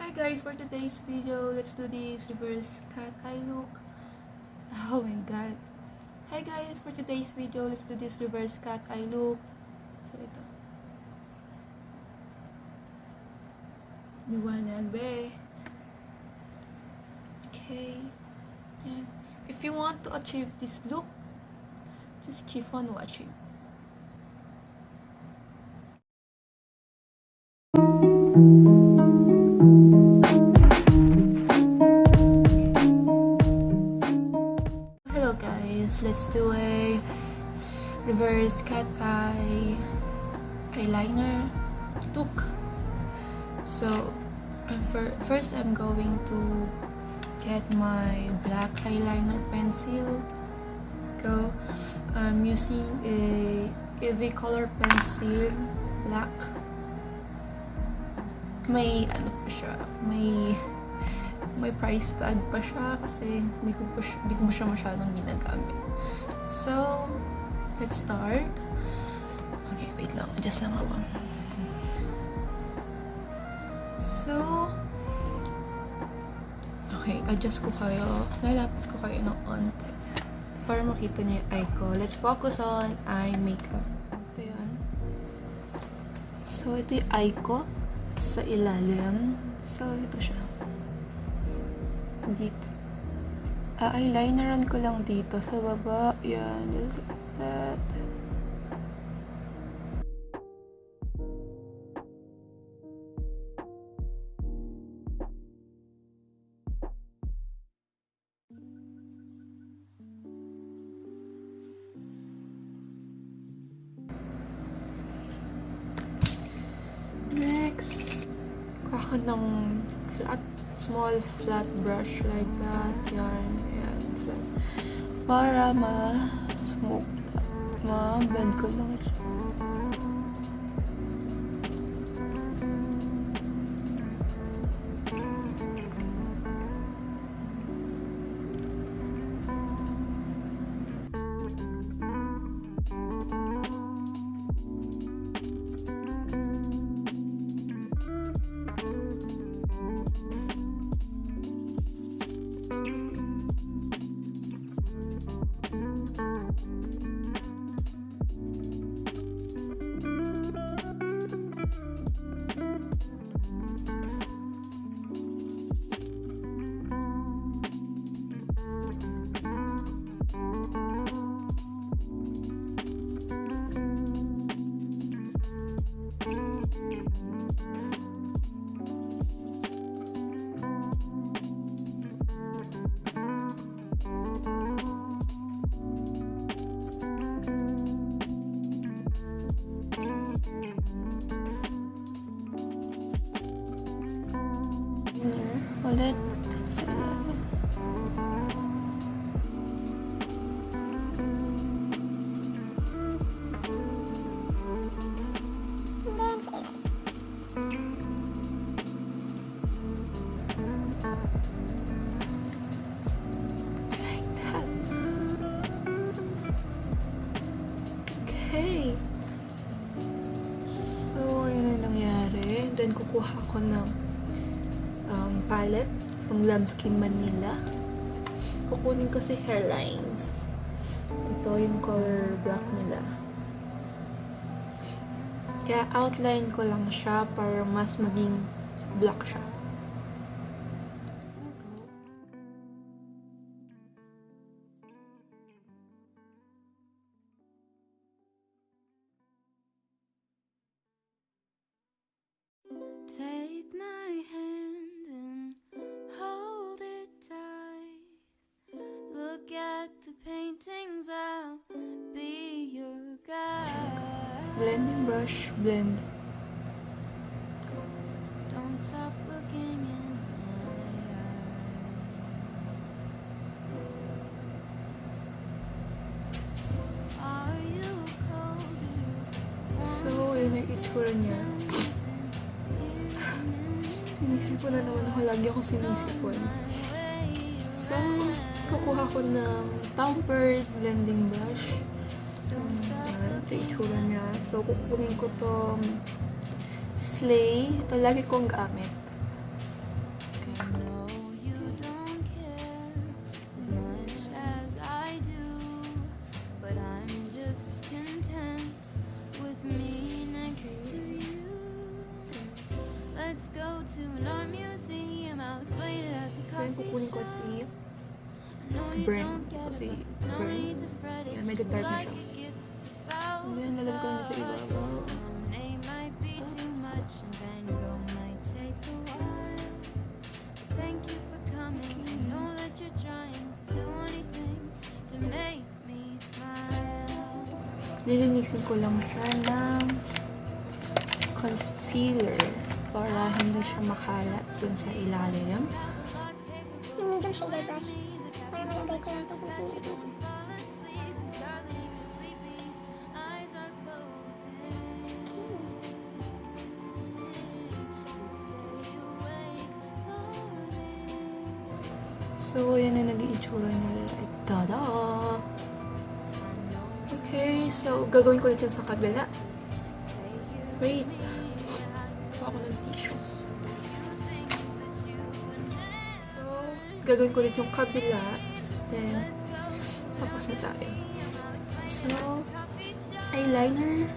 Hi guys, for today's video, let's do this reverse cat eye look. Oh my god. Hi guys, for today's video, let's do this reverse cat eye look. So ito. Liwanag be. Okay. And if you want to achieve this look, just keep on watching. Hello guys, let's do a reverse cat eye eyeliner look. So first I'm going to get my black eyeliner pencil. I'm using a UV color pencil, black. May ano pa siya, may price tag pa siya kasi hindi ko mo siya masyadong ginagamit. So, let's start. Okay, wait lang. Adjust lang ako. So, okay, adjust ko kayo. Lalapit ko kayo ng onte para makita niyo yung eye ko. Let's focus on eye makeup. Ito yun. So, ito yung eye ko sa ilalim. So, ito siya. Dito. Eyelineran ko lang dito sa baba. Yan. Just like that. Next, kuha ko ng small flat brush like that. Yan, flat. Para ma-smoke. Ma-blend ko lang siya. Ulit dito sa ilalim. Like that. Okay. So, yun ang nangyari. Then, kukuha ko ng palette from Skin Manila. Kukunin ko si hairlines. Ito yung color black nila. Kaya outline ko lang siya para mas maging black siya. Take my hand and hold it tight. Look at the paintings, I'll be your guide. Blending brush, blend. Don't stop looking in my eyes. Are you cold? So, yun yung itsura niya. Sinisipon na naman ako. Lagi ako sinisipon. So, kukuha ko ng tempered blending brush. Ito yung itsura niya. So, kukunin ko tong Slay. Ito lagi kong gamit. Let's go to an art museum. I'll explain it at the So yun, coffee kukunin ko shop. si I know you Brent. don't get Ito si it, but there's no Brent. need to fret it. Yan, medyo It's dark na like siya. a gift, it's about And then, nalagay ko na sa ibabaw. Monet might be too much, and Van Gogh might take a while. But thank you for coming. I know that you're trying to do anything to make me smile. Nilinisin ko lang siya ng concealer para hindi siya makalat dun sa ilalim. Yung medium shader brush para malagay ko lang itong concealer dito. Fall asleep 'cause darling, you're sleepy. Eyes are closing. We'll stay awake for me. So, yan na naging itsura niya. Like, tada! Okay, so, gagawin ko ulit yun sa kabila. Wait. Kuha ko ng tissue. So, gagawin ko ulit yung kabila. Then, tapos na tayo. So, eyeliner.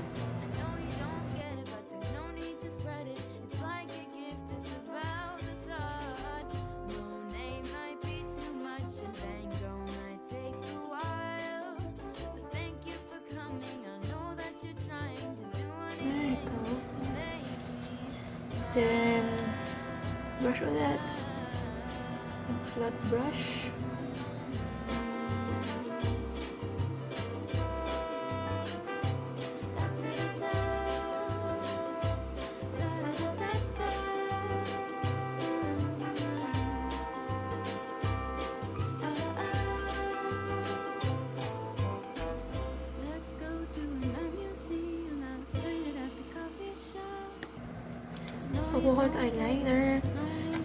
There you go. Then, brush ulit. Flat brush. Let's go to an art museum. I'll explain it at the coffee shop. So, kuha ko eyeliner.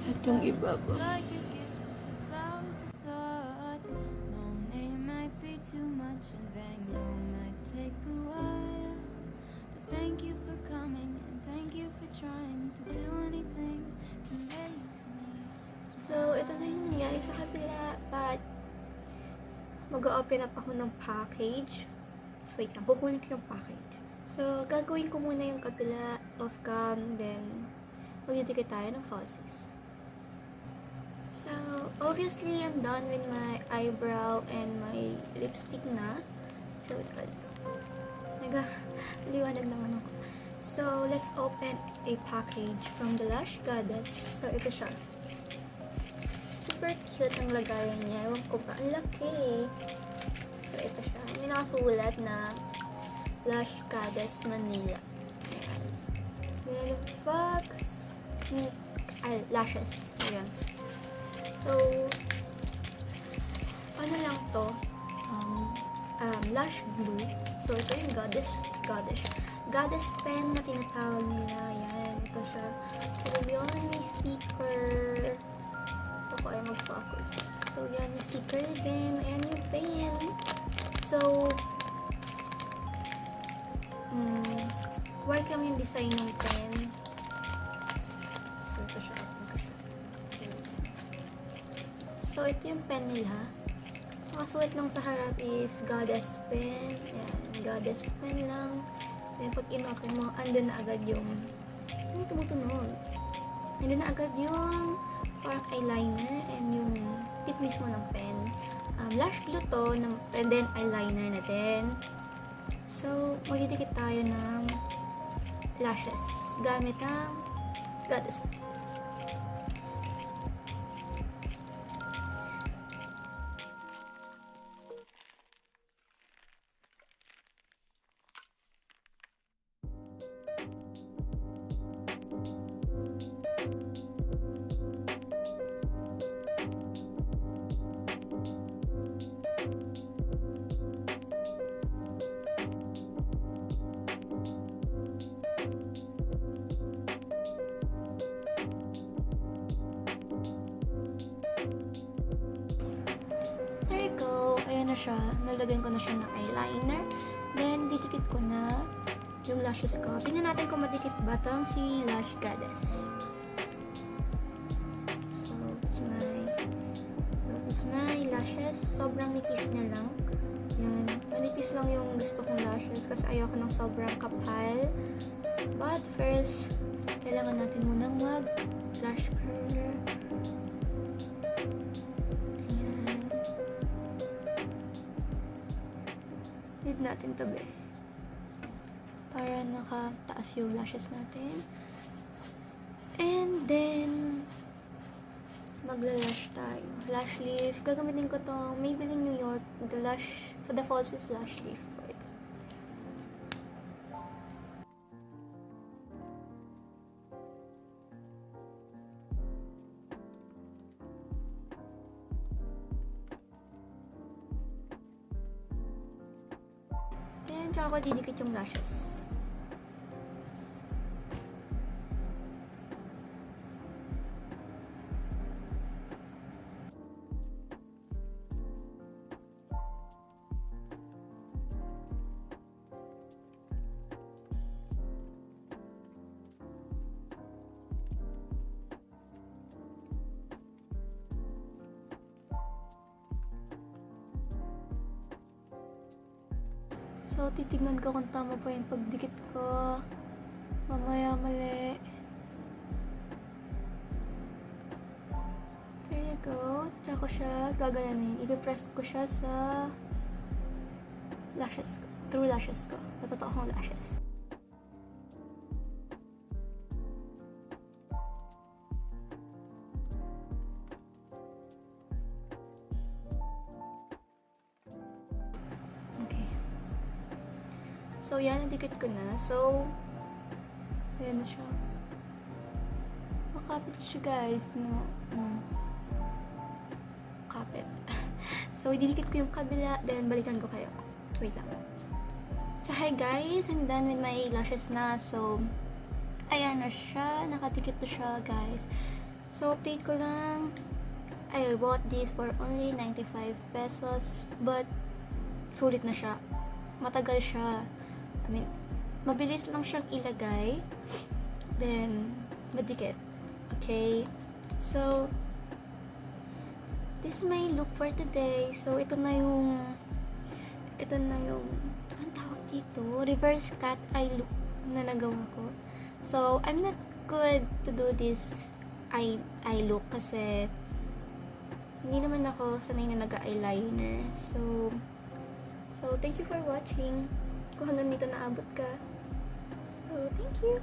At yung iba It's ba? like a gift, it's about the thought. Monet might be too much, and Van Gogh might take a while. But thank you for coming, and thank you for trying to do anything to make me smile. So, ito na yung nangyari sa kabila. But, mag-open up ako ng package. Wait lang, kukunin ko yung package. So, gagawin ko muna yung kabila off cam, then magdidikit tayo ng falsies. So, obviously, I'm done with my eyebrow and my lipstick na. So, ito liwanag ng ano ko. So, let's open a package from the Lush Goddess. So, ito siya. Super cute ang lagayan niya. Ewan ko ba? Ang laki. So, ito siya. May nakasulat na Lush Goddess Manila. Ayan. Then, Fox Meet Lashes. Ayan. So, ano lang to? Lash glue. So, ito yung goddess pen na tinatawag nila. Ayan. Ito siya. So, yun, may sticker. Ako ay mag-focus. So, yan yung sticker din. Ayan yung pen. So, white lang yung design ng pen. So, ito siya. So, ito yung pen nila. Nakasulat lang sa harap is Goddess Pen. Ayan, Goddess Pen lang. Then, pag inopen mo, andun na agad yung tumutunog. Andun na agad yung parang eyeliner and yung tip mismo ng pen. Lash glue to, and then eyeliner na din. So, magdidikit tayo ng lashes gamit ang Goddess Pen. There you go. Ayan na siya. Nalagyan ko na siya ng eyeliner. Then, didikit ko na yung lashes ko. Tingnan natin kung madikit ba itong si Lush Goddess. So, it's my lashes. Sobrang nipis niya lang. Yan. Manipis lang yung gusto kong lashes kasi ayoko ng sobrang kapal. But first, kailangan natin munang mag-lash curler. Ayan. Need natin tabi. Para nakataas yung lashes natin. And then, magla-lash tayo. Lash leaf. Gagamitin ko tong Maybelline New York. The falsies lash leaf. For ito. Then, tsaka ko didikit yung lashes. So, titignan ko kung tama pa yung pagdikit ko. Mamaya mali. There you go. Tsaka ko siya gagayanin. Ipipress ko siya sa lashes ko. True lashes ko. Sa totoo kong lashes. So, yan, nadikit ko na. So, ayan na siya. Makapit siya, guys. Kapit. So, ididikit ko yung kabila, then balikan ko kayo. Wait lang. So, hi guys. I'm done with my lashes na. So, ayan na siya. Nakadikit na siya, guys. So, update ko lang. I bought this for only 95 pesos. But, sulit na siya. Matagal siya. I mean, mabilis lang siyang ilagay. Then, madikit. Okay? So, this is my look for today. So, ito na yung, anong tawag dito? Reverse cat eye look na nagawa ko. So, I'm not good to do this eye look kasi hindi naman ako sanay na nag-eyeliner. So, thank you for watching. Kung hanggang dito naabot ka. So, thank you!